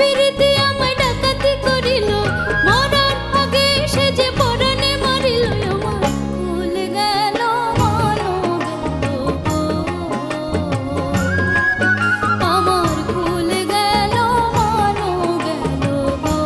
পিরিতি আমায় ডাকাতি করিল, মরার আগে সে যে পরাণে মারিল। আমার কুল গেল মানো গেল গো, আমার কুল গেল মানো গেল গো।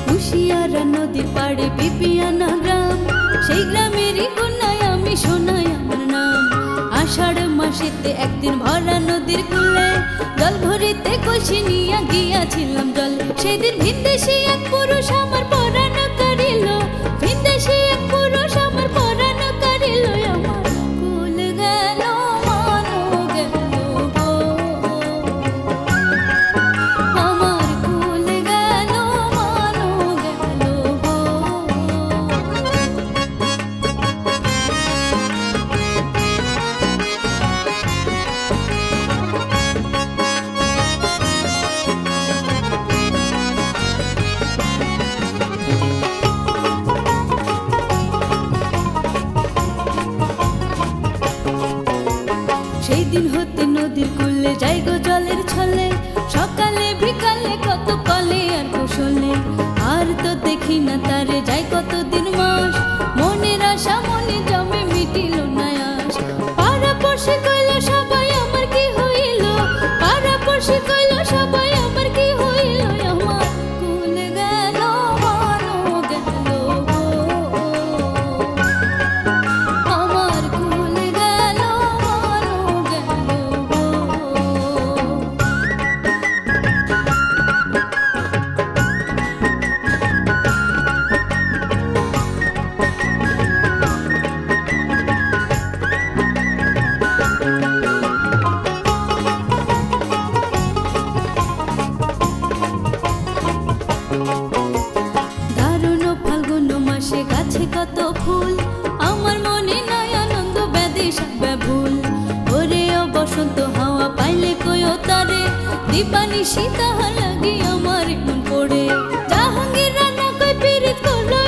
কুশিয়ারা নদীর পাড়ে বিপিয়ানা গ্রাম, সেই গ্রামেরই কন্যায় আমি শোনাই আমার নাম। আষাঢ় মাসেতে একদিন ভরা নদীর কূলে, জল ভরিতে কলসি নিয়া গিয়াছিলাম জলে। সেদিন ভিনদেশী এক পুরুষ আমার পরাণ কাড়িল, ভিনদেশী এক পুরুষ আমার পরাণ কাড়িল। আমার কুল গেল মানো গেল গো, আমার কুল গেল মানো গেল গো। সেই দিন হতে নদীর কূলে যাই গো জলের ছলে, সকালে বিকালে কত কলে আর কুশলে। আর তো দেখি না তারে যাই কতদিন মাস, মনের আশা মনে জমে মিটিল না আশ। পাড়াপড়শি কইল সবাই আমার কি হইল, পাড়াপড়শি কইল সবাই আমার কি হইল। আমার কুল গেল মানো গেল গো, আমার কুল গেল মানো গেল গো। দারুণ ফাল্গুন মাসে গাছে কত ফুল, আমার মনে নাই আনন্দ ব্যাধি সবে ভুল। ওরে ও বসন্ত হাওয়া পাইলে কয়ো তারে, দিবানিশি তাহা লাগি আমার মন পড়ে। জাহাঙ্গীর রানা কই পিরিত করলো